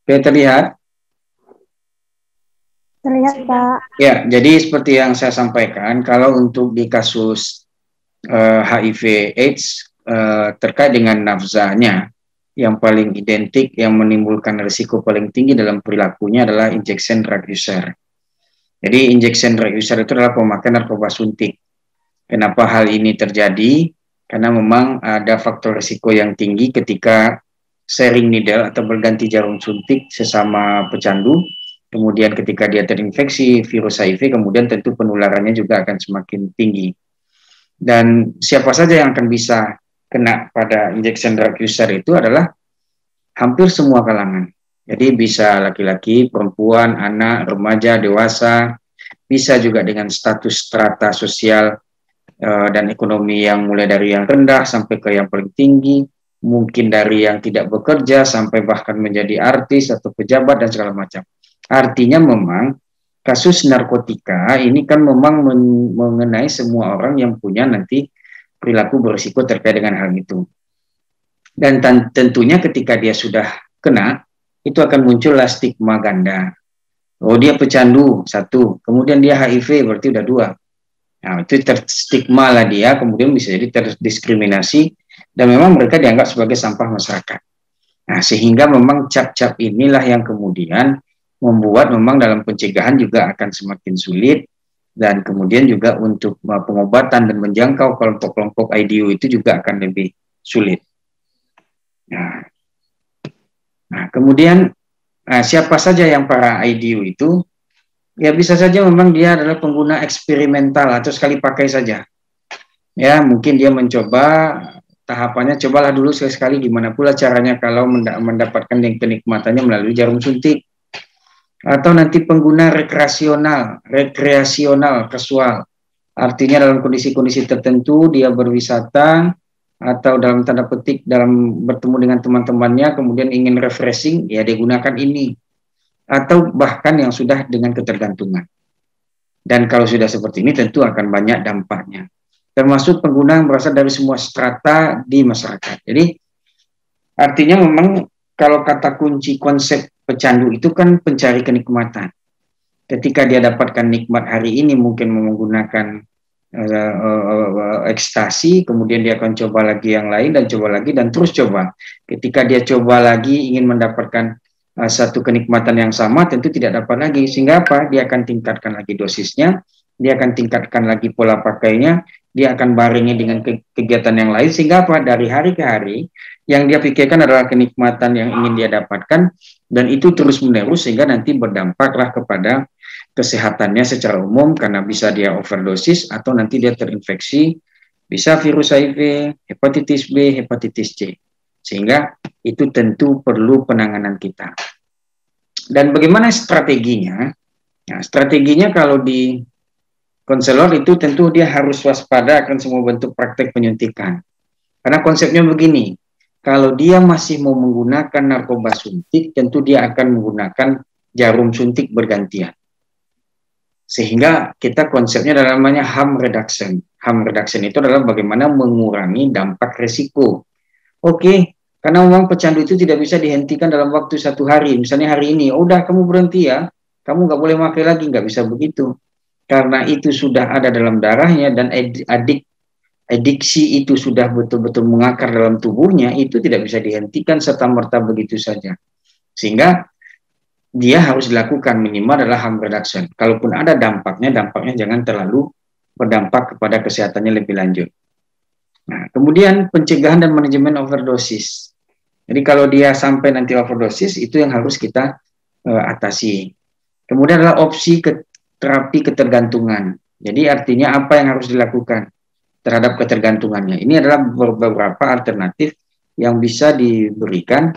Oke, terlihat? Terlihat, Pak. Ya, jadi seperti yang saya sampaikan, kalau untuk di kasus HIV AIDS terkait dengan nafzanya, yang paling identik yang menimbulkan risiko paling tinggi dalam perilakunya adalah injection drug user. Jadi injection drug user itu adalah pemakaian narkoba suntik. Kenapa hal ini terjadi? Karena memang ada faktor risiko yang tinggi ketika sharing needle atau berganti jarum suntik sesama pecandu. Kemudian ketika dia terinfeksi virus HIV, kemudian tentu penularannya juga akan semakin tinggi. Dan siapa saja yang akan bisa kena pada injection drug user itu adalah hampir semua kalangan. Jadi bisa laki-laki, perempuan, anak, remaja, dewasa, bisa juga dengan status strata sosial dan ekonomi yang mulai dari yang rendah sampai ke yang paling tinggi, mungkin dari yang tidak bekerja sampai bahkan menjadi artis atau pejabat dan segala macam. Artinya memang kasus narkotika ini kan memang mengenai semua orang yang punya nanti perilaku berisiko terkait dengan hal itu. Dan tentunya ketika dia sudah kena, itu akan muncullah stigma ganda. Oh, dia pecandu, satu. Kemudian dia HIV, berarti udah dua. Nah, itu terstigma lah dia, kemudian bisa jadi terdiskriminasi, dan memang mereka dianggap sebagai sampah masyarakat. Nah, sehingga memang cap-cap inilah yang kemudian membuat memang dalam pencegahan juga akan semakin sulit, dan kemudian juga untuk pengobatan dan menjangkau kelompok-kelompok IDU itu juga akan lebih sulit. Nah, kemudian siapa saja yang para IDU itu? Ya bisa saja memang dia adalah pengguna eksperimental atau sekali pakai saja. Ya mungkin dia mencoba tahapannya, cobalah dulu sekali-sekali gimana pula caranya kalau mendapatkan kenikmatannya melalui jarum suntik. Atau nanti pengguna rekreasional, kasual. Artinya dalam kondisi-kondisi tertentu dia berwisata atau dalam tanda petik dalam bertemu dengan teman-temannya kemudian ingin refreshing, ya dia gunakan ini. Atau bahkan yang sudah dengan ketergantungan. Dan kalau sudah seperti ini tentu akan banyak dampaknya. Termasuk pengguna yang berasal dari semua strata di masyarakat. Jadi artinya memang kalau kata kunci konsep pecandu itu kan pencari kenikmatan. Ketika dia dapatkan nikmat hari ini mungkin menggunakan ekstasi, kemudian dia akan coba lagi yang lain dan coba lagi dan terus coba. Ketika dia coba lagi ingin mendapatkan satu kenikmatan yang sama tentu tidak dapat lagi, sehingga apa? Dia akan tingkatkan lagi dosisnya, dia akan tingkatkan lagi pola pakainya, dia akan barengi dengan kegiatan yang lain, sehingga apa? Dari hari ke hari yang dia pikirkan adalah kenikmatan yang ingin dia dapatkan, dan itu terus menerus sehingga nanti berdampaklah kepada kesehatannya secara umum karena bisa dia overdosis atau nanti dia terinfeksi, bisa virus HIV, hepatitis B, hepatitis C. Sehingga itu tentu perlu penanganan kita. Dan bagaimana strateginya? Nah, strateginya kalau di konselor itu tentu dia harus waspada akan semua bentuk praktek penyuntikan. Karena konsepnya begini, kalau dia masih mau menggunakan narkoba suntik, tentu dia akan menggunakan jarum suntik bergantian. Sehingga kita konsepnya adalah namanya harm reduction. Harm reduction itu adalah bagaimana mengurangi dampak risiko. Oke, karena memang pecandu itu tidak bisa dihentikan dalam waktu satu hari. Misalnya hari ini, udah kamu berhenti ya, kamu nggak boleh pakai lagi, nggak bisa begitu. Karena itu sudah ada dalam darahnya dan adiksi itu sudah betul-betul mengakar dalam tubuhnya, itu tidak bisa dihentikan serta-merta begitu saja. Sehingga dia harus dilakukan minimal adalah harm reduction. Kalaupun ada dampaknya jangan terlalu berdampak kepada kesehatannya lebih lanjut. Nah, kemudian pencegahan dan manajemen overdosis. Jadi kalau dia sampai nanti overdosis, itu yang harus kita atasi. Kemudian adalah opsi terapi ketergantungan. Jadi artinya apa yang harus dilakukan terhadap ketergantungannya. Ini adalah beberapa alternatif yang bisa diberikan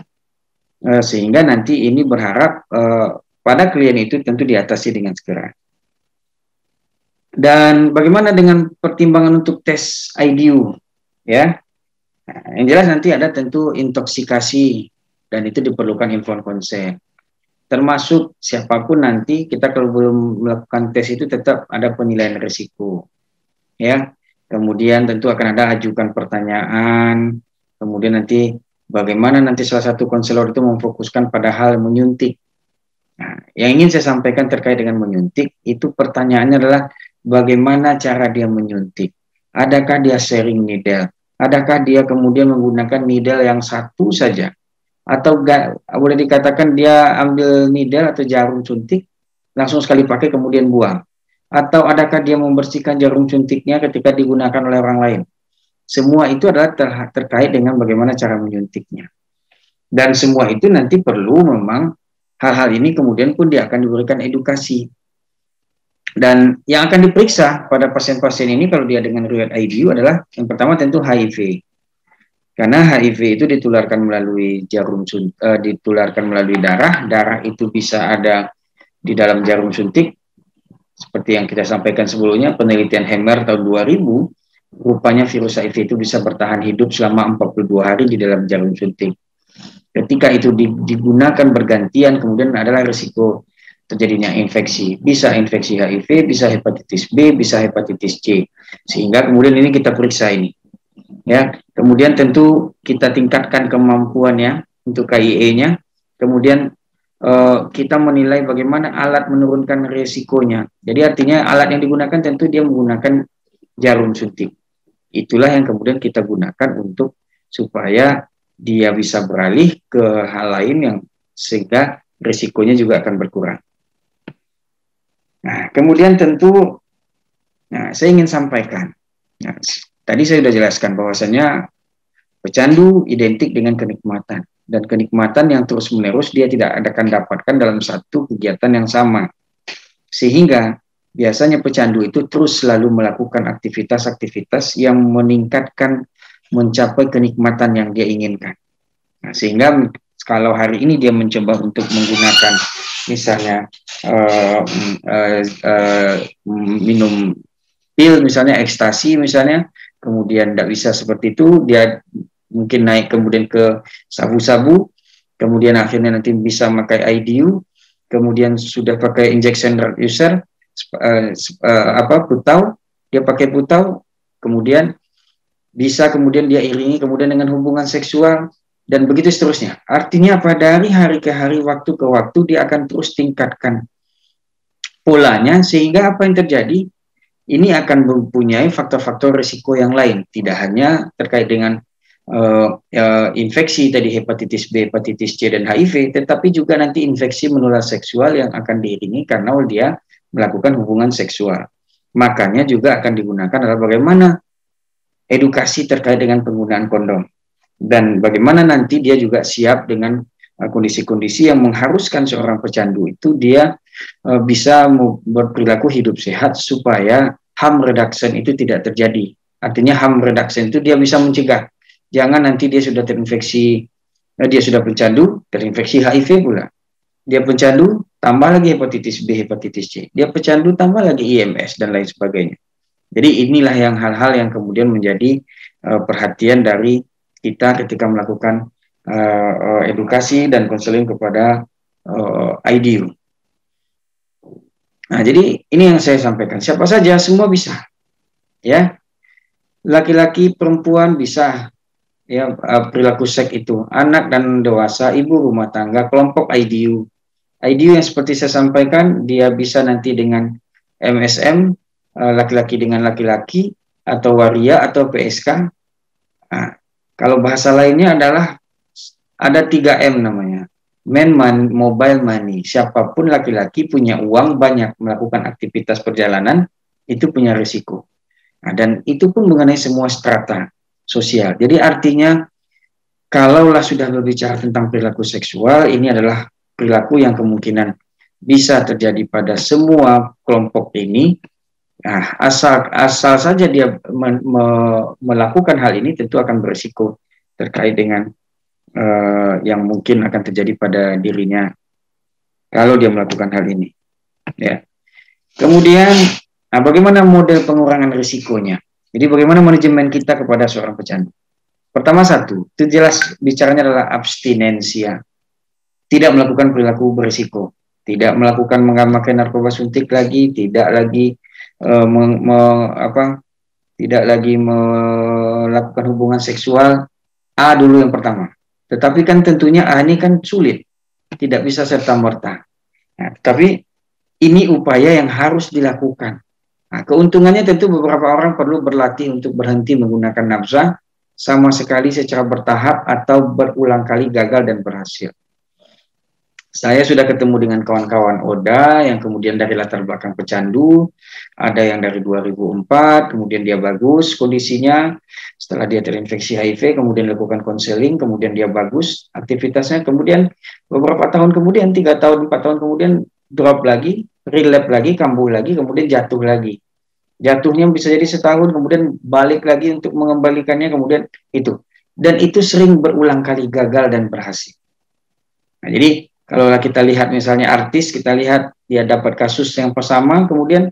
sehingga nanti ini berharap pada klien itu tentu diatasi dengan segera. Dan bagaimana dengan pertimbangan untuk tes IDU? Ya, yang jelas nanti ada tentu intoksikasi dan itu diperlukan informed consent. Termasuk siapapun nanti kita kalau belum melakukan tes itu tetap ada penilaian risiko. Ya, kemudian tentu akan ada ajukan pertanyaan, kemudian nanti bagaimana nanti salah satu konselor itu memfokuskan pada hal menyuntik. Nah, yang ingin saya sampaikan terkait dengan menyuntik, itu pertanyaannya adalah bagaimana cara dia menyuntik. Adakah dia sharing needle? Adakah dia kemudian menggunakan needle yang satu saja? Atau boleh dikatakan dia ambil needle atau jarum suntik, langsung sekali pakai kemudian buang? Atau adakah dia membersihkan jarum suntiknya ketika digunakan oleh orang lain? Semua itu adalah terkait dengan bagaimana cara menyuntiknya. Dan semua itu nanti perlu memang hal-hal ini kemudian pun dia akan diberikan edukasi. Dan yang akan diperiksa pada pasien-pasien ini kalau dia dengan riwayat IDU adalah yang pertama tentu HIV. Karena HIV itu ditularkan melalui ditularkan melalui darah. Darah itu bisa ada di dalam jarum suntik. Seperti yang kita sampaikan sebelumnya, penelitian Hammer tahun 2000, rupanya virus HIV itu bisa bertahan hidup selama 42 hari di dalam jarum suntik. Ketika itu digunakan bergantian, kemudian adalah risiko terjadinya infeksi. Bisa infeksi HIV, bisa hepatitis B, bisa hepatitis C. Sehingga kemudian ini kita periksa ini. Ya, kemudian tentu kita tingkatkan kemampuannya untuk KIE-nya. Kemudian kita menilai bagaimana alat menurunkan risikonya. Jadi artinya alat yang digunakan tentu dia menggunakan jarum suntik. Itulah yang kemudian kita gunakan untuk supaya dia bisa beralih ke hal lain yang sehingga risikonya juga akan berkurang. Nah, kemudian tentu saya ingin sampaikan. Nah, tadi saya sudah jelaskan bahwasanya pecandu identik dengan kenikmatan. Dan kenikmatan yang terus-menerus dia tidak akan dapatkan dalam satu kegiatan yang sama. Sehingga biasanya pecandu itu terus selalu melakukan aktivitas-aktivitas yang meningkatkan, mencapai kenikmatan yang dia inginkan. Nah, sehingga kalau hari ini dia mencoba untuk menggunakan misalnya minum pil misalnya, ekstasi misalnya, kemudian tidak bisa seperti itu, dia mungkin naik kemudian ke sabu-sabu, kemudian akhirnya nanti bisa pakai IDU, kemudian sudah pakai injection drug user, putau, dia pakai putau, kemudian bisa kemudian dia iringi kemudian dengan hubungan seksual, dan begitu seterusnya. Artinya apa? Dari hari ke hari, waktu ke waktu, dia akan terus tingkatkan polanya, sehingga apa yang terjadi? Ini akan mempunyai faktor-faktor risiko yang lain, tidak hanya terkait dengan infeksi tadi hepatitis B, hepatitis C, dan HIV, tetapi juga nanti infeksi menular seksual yang akan diiringi karena dia melakukan hubungan seksual. Makanya juga akan digunakan adalah bagaimana edukasi terkait dengan penggunaan kondom. Dan bagaimana nanti dia juga siap dengan kondisi-kondisi yang mengharuskan seorang pecandu itu dia bisa berperilaku hidup sehat supaya harm reduction itu tidak terjadi. Artinya harm reduction itu dia bisa mencegah. Jangan nanti dia sudah terinfeksi, dia sudah pecandu, terinfeksi HIV pula. Dia pecandu, tambah lagi hepatitis B, hepatitis C. Dia pecandu, tambah lagi IMS, dan lain sebagainya. Jadi inilah yang hal-hal yang kemudian menjadi perhatian dari kita ketika melakukan edukasi dan konseling kepada IDU. Nah, jadi ini yang saya sampaikan. Siapa saja, semua bisa. Ya, laki-laki, perempuan bisa. Ya, perilaku seks itu, anak dan dewasa, ibu rumah tangga, kelompok IDU. IDU yang seperti saya sampaikan, dia bisa nanti dengan MSM, laki-laki dengan laki-laki, atau waria, atau PSK. Nah, kalau bahasa lainnya adalah ada 3M namanya. Mobile money. Siapapun laki-laki punya uang banyak melakukan aktivitas perjalanan, itu punya risiko. Nah, dan itu pun mengenai semua strata sosial. Jadi artinya kalaulah sudah berbicara tentang perilaku seksual, ini adalah perilaku yang kemungkinan bisa terjadi pada semua kelompok ini. Nah, asal saja dia melakukan hal ini tentu akan berisiko terkait dengan yang mungkin akan terjadi pada dirinya kalau dia melakukan hal ini. Ya. Kemudian, bagaimana model pengurangan risikonya? Jadi bagaimana manajemen kita kepada seorang pecandu? Pertama satu, itu jelas bicaranya adalah abstinensia. Tidak melakukan perilaku berisiko. Tidak melakukan memakai narkoba suntik lagi, tidak lagi tidak lagi melakukan hubungan seksual. A dulu yang pertama. Tetapi kan tentunya ini kan sulit, tidak bisa serta-merta. Nah, tapi ini upaya yang harus dilakukan. Nah, keuntungannya tentu beberapa orang perlu berlatih untuk berhenti menggunakan nafza sama sekali secara bertahap atau berulang kali gagal dan berhasil. Saya sudah ketemu dengan kawan-kawan Oda yang kemudian dari latar belakang pecandu, ada yang dari 2004, kemudian dia bagus kondisinya, setelah dia terinfeksi HIV, kemudian lakukan konseling, kemudian dia bagus aktivitasnya, kemudian beberapa tahun kemudian, 3 tahun, 4 tahun kemudian drop lagi, relapse lagi, kambuh lagi, kemudian jatuh lagi. Jatuhnya bisa jadi setahun, kemudian balik lagi untuk mengembalikannya, kemudian itu. Dan itu sering berulang kali gagal dan berhasil. Nah, jadi kalau kita lihat misalnya artis, kita lihat dia dapat kasus yang sama, kemudian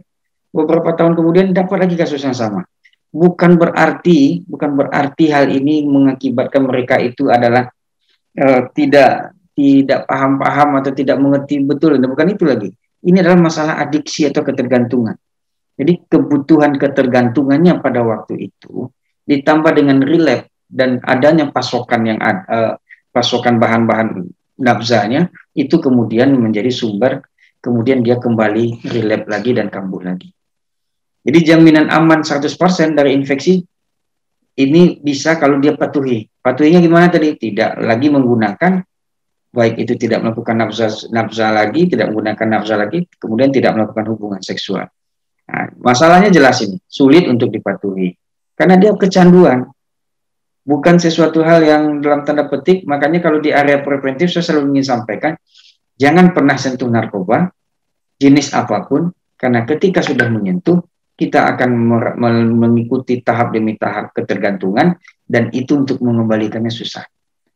beberapa tahun kemudian dapat lagi kasus yang sama. Bukan berarti hal ini mengakibatkan mereka itu adalah tidak paham-paham atau tidak mengerti betul. Bukan itu lagi. Ini adalah masalah adiksi atau ketergantungan. Jadi kebutuhan ketergantungannya pada waktu itu ditambah dengan relapse dan adanya pasokan pasokan bahan-bahan nafzanya itu kemudian menjadi sumber, kemudian dia kembali relapse lagi dan kambuh lagi. Jadi jaminan aman 100% dari infeksi ini bisa kalau dia patuhi. Patuhinya gimana tadi? Tidak lagi menggunakan, baik itu tidak melakukan nafza lagi, tidak menggunakan nafza lagi, kemudian tidak melakukan hubungan seksual. Nah, masalahnya jelas ini, sulit untuk dipatuhi. Karena dia kecanduan. Bukan sesuatu hal yang dalam tanda petik, makanya kalau di area preventif saya selalu ingin sampaikan, jangan pernah sentuh narkoba, jenis apapun, karena ketika sudah menyentuh, kita akan mengikuti tahap demi tahap ketergantungan, dan itu untuk mengembalikannya susah.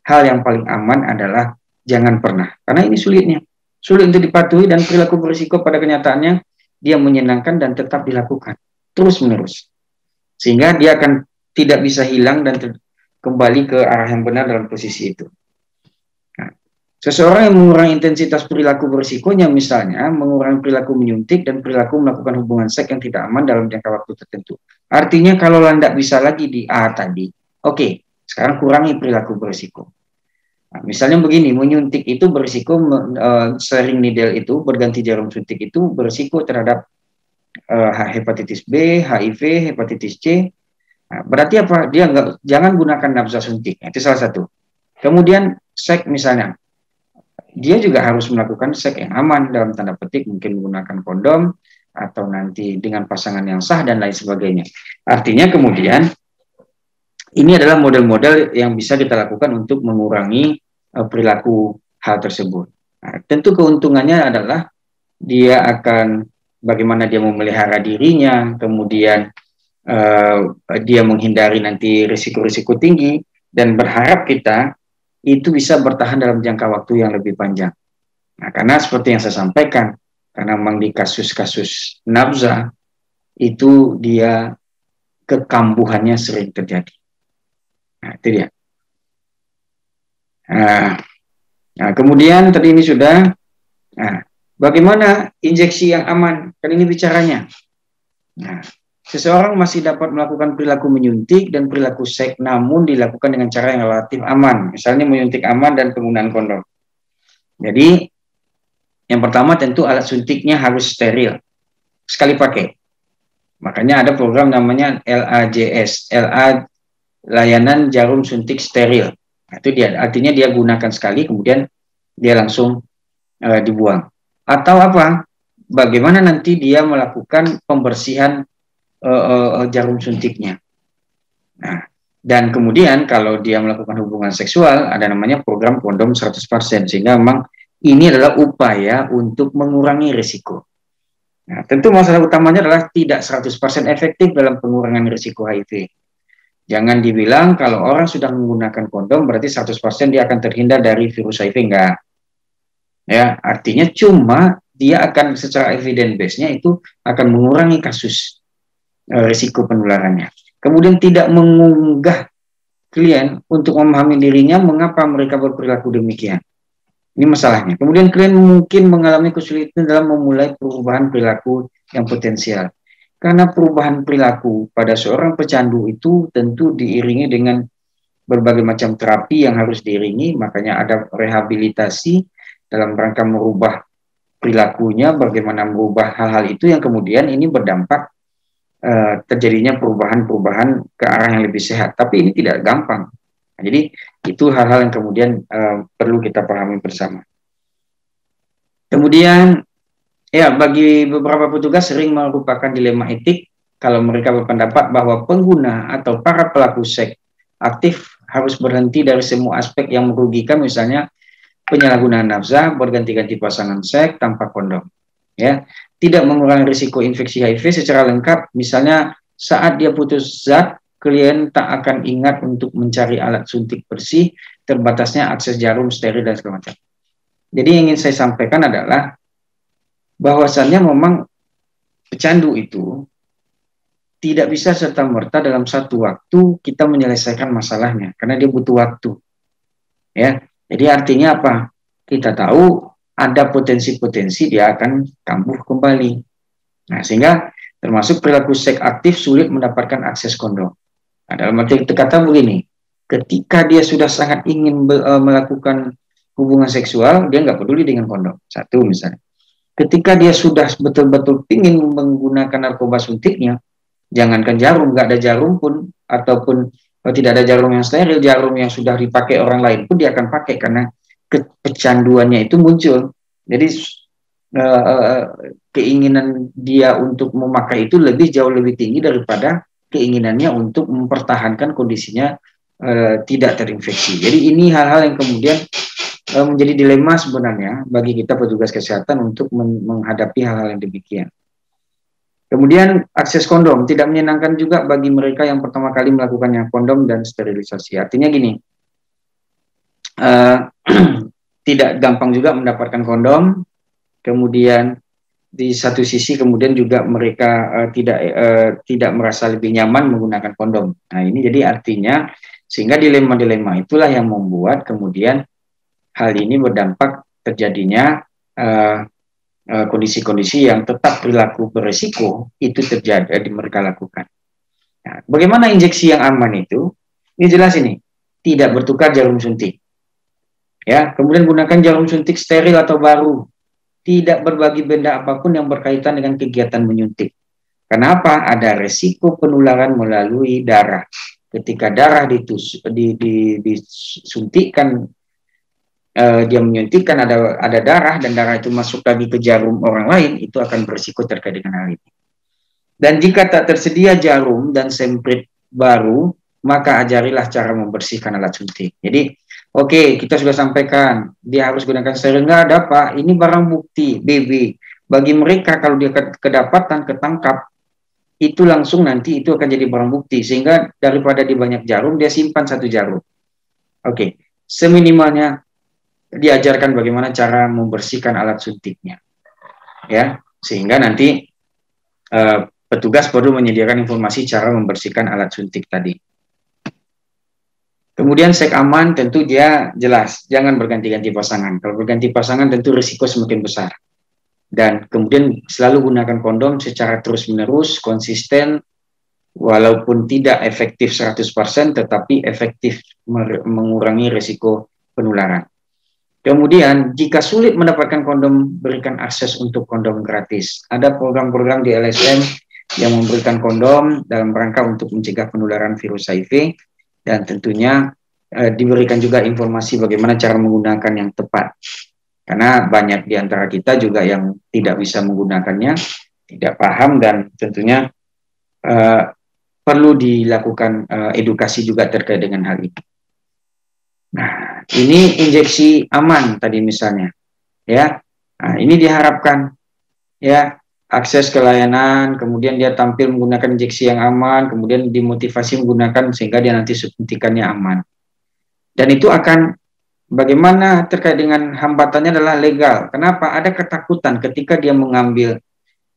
Hal yang paling aman adalah jangan pernah, karena ini sulitnya. Sulit untuk dipatuhi dan perilaku berisiko pada kenyataannya, dia menyenangkan dan tetap dilakukan, terus-menerus. Sehingga dia akan tidak bisa hilang dan kembali ke arah yang benar dalam posisi itu. Nah, seseorang yang mengurangi intensitas perilaku berisikonya, misalnya mengurangi perilaku menyuntik dan perilaku melakukan hubungan seks yang tidak aman dalam jangka waktu tertentu. Artinya kalau tidak bisa lagi di A tadi, oke, sekarang kurangi perilaku berisiko. Nah, misalnya begini, menyuntik itu berisiko, sharing needle itu, berganti jarum suntik itu berisiko terhadap hepatitis B, HIV, hepatitis C. Nah, berarti apa? Dia jangan gunakan nafza suntik. Itu salah satu. Kemudian seks misalnya, dia juga harus melakukan seks yang aman dalam tanda petik, mungkin menggunakan kondom atau nanti dengan pasangan yang sah dan lain sebagainya. Artinya kemudian ini adalah model-model yang bisa kita lakukan untuk mengurangi perilaku hal tersebut. Nah, tentu keuntungannya adalah dia akan bagaimana dia memelihara dirinya, kemudian dia menghindari nanti risiko-risiko tinggi, dan berharap kita itu bisa bertahan dalam jangka waktu yang lebih panjang. Nah, karena seperti yang saya sampaikan, karena memang di kasus-kasus nafza itu dia kekambuhannya sering terjadi. Nah, itu dia. Nah, kemudian tadi ini sudah. Nah, bagaimana injeksi yang aman? Kan ini bicaranya. Nah, seseorang masih dapat melakukan perilaku menyuntik dan perilaku seks, namun dilakukan dengan cara yang relatif aman. Misalnya menyuntik aman dan penggunaan kondom. Jadi, yang pertama tentu alat suntiknya harus steril, sekali pakai. Makanya ada program namanya LAJS, layanan jarum suntik steril. Itu dia, artinya dia gunakan sekali, kemudian dia langsung dibuang. Atau apa? Bagaimana nanti dia melakukan pembersihan jarum suntiknya. Nah, dan kemudian kalau dia melakukan hubungan seksual, ada namanya program kondom 100%, sehingga memang ini adalah upaya untuk mengurangi risiko. Nah, tentu masalah utamanya adalah tidak 100% efektif dalam pengurangan risiko HIV. Jangan dibilang kalau orang sudah menggunakan kondom berarti 100% dia akan terhindar dari virus HIV, enggak. Ya, artinya cuma dia akan secara evidence base-nya itu akan mengurangi kasus risiko penularannya. Kemudian tidak mengunggah klien untuk memahami dirinya mengapa mereka berperilaku demikian. Ini masalahnya. Kemudian klien mungkin mengalami kesulitan dalam memulai perubahan perilaku yang potensial. Karena perubahan perilaku pada seorang pecandu itu tentu diiringi dengan berbagai macam terapi yang harus diiringi, makanya ada rehabilitasi dalam rangka merubah perilakunya, bagaimana merubah hal-hal itu yang kemudian ini berdampak terjadinya perubahan-perubahan ke arah yang lebih sehat. Tapi ini tidak gampang. Nah, jadi itu hal-hal yang kemudian perlu kita pahami bersama. Kemudian ya, bagi beberapa petugas sering merupakan dilema etik kalau mereka berpendapat bahwa pengguna atau para pelaku seks aktif harus berhenti dari semua aspek yang merugikan, misalnya penyalahgunaan nafsa, berganti-ganti pasangan seks tanpa kondom. Ya, tidak mengurangi risiko infeksi HIV secara lengkap, misalnya saat dia putus zat, klien tak akan ingat untuk mencari alat suntik bersih, terbatasnya akses jarum, steril, dan segala macam. Jadi yang ingin saya sampaikan adalah bahwasannya memang pecandu itu tidak bisa serta-merta dalam satu waktu kita menyelesaikan masalahnya, karena dia butuh waktu. Ya, jadi artinya apa? Kita tahu ada potensi-potensi dia akan kambuh kembali. Nah, sehingga termasuk perilaku seks aktif sulit mendapatkan akses kondom. Nah, dalam arti kata begini, ketika dia sudah sangat ingin melakukan hubungan seksual, dia nggak peduli dengan kondom. Satu misalnya. Ketika dia sudah betul-betul ingin menggunakan narkoba suntiknya, jangankan jarum, nggak ada jarum pun, ataupun tidak ada jarum yang steril, jarum yang sudah dipakai orang lain pun dia akan pakai karena kecanduannya itu muncul. Jadi keinginan dia untuk memakai itu jauh lebih tinggi daripada keinginannya untuk mempertahankan kondisinya tidak terinfeksi. Jadi ini hal-hal yang kemudian menjadi dilema sebenarnya bagi kita petugas kesehatan untuk menghadapi hal-hal yang demikian. Kemudian akses kondom tidak menyenangkan juga bagi mereka yang pertama kali melakukannya, kondom dan sterilisasi. Artinya gini, tidak gampang juga mendapatkan kondom, kemudian di satu sisi kemudian juga mereka tidak merasa lebih nyaman menggunakan kondom. Nah ini jadi artinya sehingga dilema-dilema itulah yang membuat kemudian hal ini berdampak terjadinya kondisi-kondisi yang tetap perilaku beresiko itu terjadi mereka lakukan. Nah, bagaimana injeksi yang aman itu? Ini jelas ini, tidak bertukar jarum suntik. Ya, kemudian gunakan jarum suntik steril atau baru. Tidak berbagi benda apapun yang berkaitan dengan kegiatan menyuntik. Kenapa? Ada resiko penularan melalui darah. Ketika darah disuntikkan, dia menyuntikkan ada darah dan darah itu masuk lagi ke jarum orang lain, itu akan berisiko terkait dengan hal ini. Dan jika tak tersedia jarum dan semprit baru, maka ajarilah cara membersihkan alat suntik. Jadi, oke, kita sudah sampaikan, dia harus gunakan steril, nggak ada Pak, ini barang bukti, BB. Bagi mereka kalau dia kedapatan, ketangkap, itu langsung nanti itu akan jadi barang bukti, sehingga daripada di banyak jarum, dia simpan satu jarum. Oke, seminimalnya diajarkan bagaimana cara membersihkan alat suntiknya, ya, sehingga nanti petugas perlu menyediakan informasi cara membersihkan alat suntik tadi. Kemudian seks aman tentu dia jelas, jangan berganti-ganti pasangan. Kalau berganti pasangan tentu risiko semakin besar. Dan kemudian selalu gunakan kondom secara terus-menerus, konsisten, walaupun tidak efektif 100%, tetapi efektif mengurangi risiko penularan. Kemudian, jika sulit mendapatkan kondom, berikan akses untuk kondom gratis. Ada program-program di LSM yang memberikan kondom dalam rangka untuk mencegah penularan virus HIV, dan tentunya diberikan juga informasi bagaimana cara menggunakan yang tepat. Karena banyak di antara kita juga yang tidak bisa menggunakannya, tidak paham, dan tentunya perlu dilakukan edukasi juga terkait dengan hal ini. Nah, ini injeksi aman tadi misalnya, ya. Nah, ini diharapkan, ya, akses ke layanan, kemudian dia tampil menggunakan injeksi yang aman, kemudian dimotivasi menggunakan sehingga dia nanti suntikannya aman. Dan itu akan bagaimana terkait dengan hambatannya adalah legal. Kenapa? Ada ketakutan ketika dia mengambil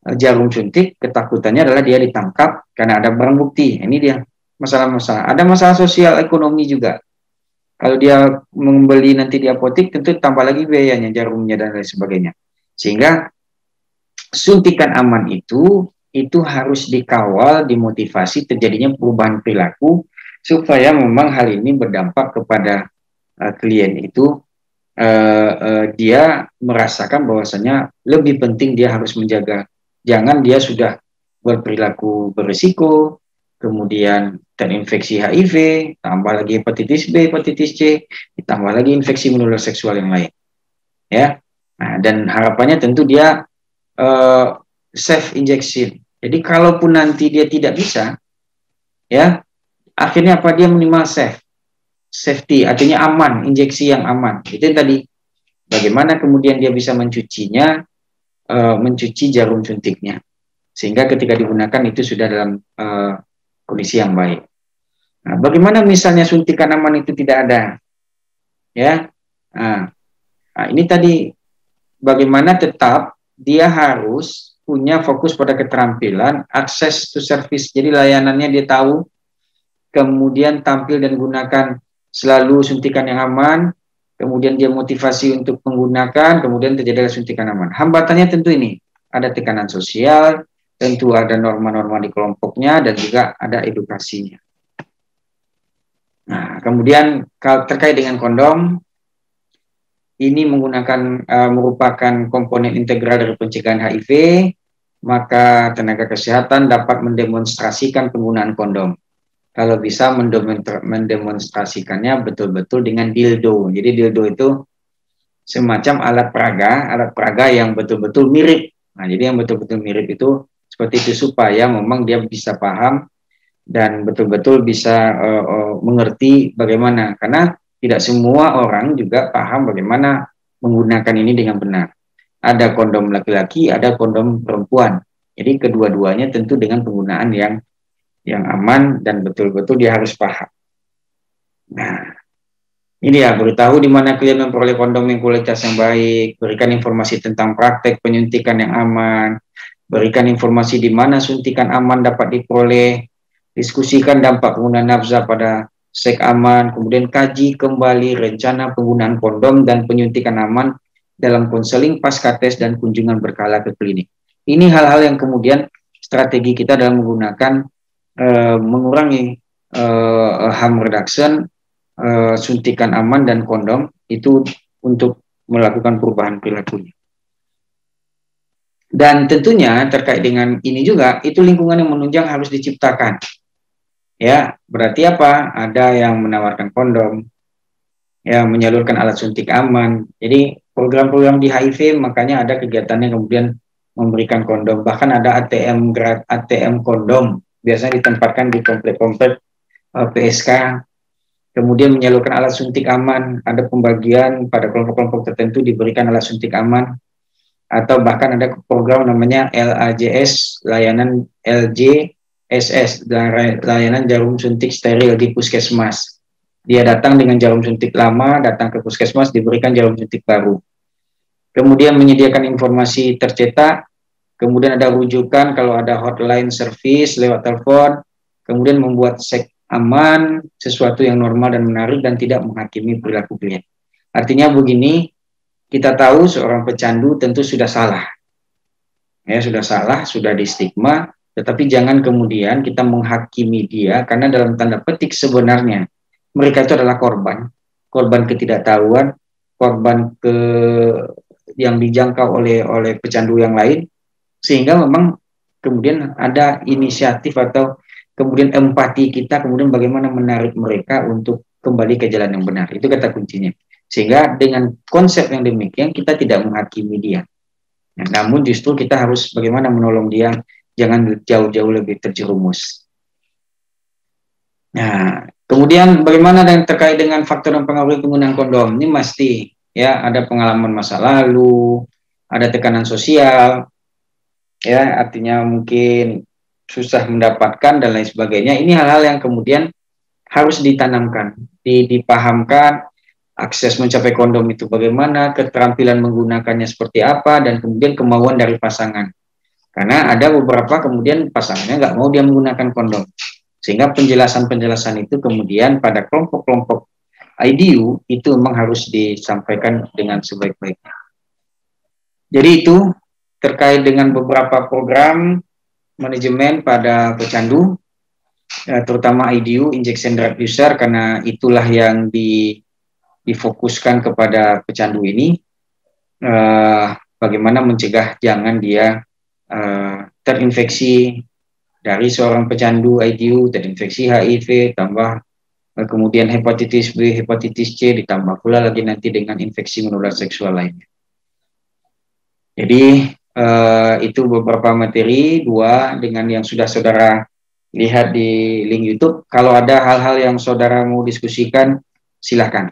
jarum suntik, ketakutannya adalah dia ditangkap karena ada barang bukti. Ini dia masalah-masalah. Ada masalah sosial ekonomi juga. Kalau dia membeli nanti di apotek, tentu tambah lagi biayanya, jarumnya dan lain sebagainya. Sehingga suntikan aman itu harus dikawal, dimotivasi terjadinya perubahan perilaku supaya memang hal ini berdampak kepada klien itu, dia merasakan bahwasanya lebih penting dia harus menjaga, jangan dia sudah berperilaku berisiko, kemudian terinfeksi HIV, tambah lagi hepatitis B, hepatitis C, ditambah lagi infeksi menular seksual yang lain, ya. Nah, dan harapannya tentu dia safe injection. Jadi kalaupun nanti dia tidak bisa, ya, akhirnya apa, dia minimal safety, artinya aman, injeksi yang aman. Itu yang tadi, bagaimana kemudian dia bisa mencucinya, mencuci jarum suntiknya, sehingga ketika digunakan itu sudah dalam kondisi yang baik. Nah, bagaimana misalnya suntikan aman itu tidak ada, ya? Nah, ini tadi bagaimana tetap dia harus punya fokus pada keterampilan, akses to service, jadi layanannya dia tahu, kemudian tampil dan gunakan selalu suntikan yang aman, kemudian dia motivasi untuk menggunakan, kemudian terjadilah suntikan aman. Hambatannya tentu ini, ada tekanan sosial, tentu ada norma-norma di kelompoknya, dan juga ada edukasinya. Nah, kemudian terkait dengan kondom, ini merupakan komponen integral dari pencegahan HIV, maka tenaga kesehatan dapat mendemonstrasikan penggunaan kondom. Kalau bisa mendemonstrasikannya betul-betul dengan dildo. Jadi dildo itu semacam alat peraga yang betul-betul mirip. Nah, jadi yang betul-betul mirip itu seperti itu, supaya memang dia bisa paham dan betul-betul bisa mengerti bagaimana. Karena tidak semua orang juga paham bagaimana menggunakan ini dengan benar. Ada kondom laki-laki, ada kondom perempuan. Jadi kedua-duanya tentu dengan penggunaan yang aman dan betul-betul dia harus paham. Nah, ini ya, beritahu di mana klien memperoleh kondom yang kualitas yang baik, berikan informasi tentang praktek penyuntikan yang aman, berikan informasi di mana suntikan aman dapat diperoleh, diskusikan dampak penggunaan nafza pada seks aman, kemudian kaji kembali rencana penggunaan kondom dan penyuntikan aman dalam konseling pasca tes dan kunjungan berkala ke klinik. Ini hal-hal yang kemudian strategi kita dalam menggunakan mengurangi harm reduction, suntikan aman dan kondom itu untuk melakukan perubahan perilakunya. Dan tentunya terkait dengan ini juga, itu lingkungan yang menunjang harus diciptakan. Ya, berarti apa? Ada yang menawarkan kondom, ya, menyalurkan alat suntik aman. Jadi program-program di HIV makanya ada kegiatannya kemudian memberikan kondom. Bahkan ada ATM kondom, biasanya ditempatkan di komplek-komplek PSK. Kemudian menyalurkan alat suntik aman, ada pembagian pada kelompok-kelompok tertentu diberikan alat suntik aman. Atau bahkan ada program namanya LAJS, layanan LJSS, layanan jarum suntik steril di puskesmas. Dia datang dengan jarum suntik lama, datang ke puskesmas, diberikan jarum suntik baru. Kemudian menyediakan informasi tercetak, kemudian ada rujukan kalau ada hotline service lewat telepon, kemudian membuat seks aman, sesuatu yang normal dan menarik dan tidak menghakimi perilaku klien. Artinya begini, kita tahu seorang pecandu tentu sudah salah. Ya, sudah salah, sudah di stigma, tetapi jangan kemudian kita menghakimi dia, karena dalam tanda petik sebenarnya mereka itu adalah korban ketidaktahuan, korban yang dijangkau oleh pecandu yang lain, sehingga memang kemudian ada inisiatif atau kemudian empati kita, kemudian bagaimana menarik mereka untuk kembali ke jalan yang benar. Itu kata kuncinya. Sehingga dengan konsep yang demikian kita tidak menghakimi dia. Nah, namun justru kita harus bagaimana menolong dia, jangan jauh-jauh lebih terjerumus. Nah, kemudian bagaimana dengan terkait dengan faktor yang mempengaruhi penggunaan kondom? Ini pasti ya, ada pengalaman masa lalu, ada tekanan sosial, ya, artinya mungkin susah mendapatkan dan lain sebagainya. Ini hal-hal yang kemudian harus ditanamkan, dipahamkan. Akses mencapai kondom itu bagaimana, keterampilan menggunakannya seperti apa, dan kemudian kemauan dari pasangan. Karena ada beberapa kemudian pasangannya nggak mau dia menggunakan kondom. Sehingga penjelasan-penjelasan itu kemudian pada kelompok-kelompok IDU itu memang harus disampaikan dengan sebaik-baiknya. Jadi itu terkait dengan beberapa program manajemen pada pecandu. terutama IDU, injection drug user, karena itulah yang difokuskan kepada pecandu ini. Bagaimana mencegah jangan dia terinfeksi dari seorang pecandu IDU, terinfeksi HIV, tambah kemudian hepatitis B, hepatitis C, ditambah pula lagi nanti dengan infeksi menular seksual lainnya. Jadi itu beberapa materi, dua dengan yang sudah saudara lihat di link YouTube. Kalau ada hal-hal yang saudara mau diskusikan, silahkan.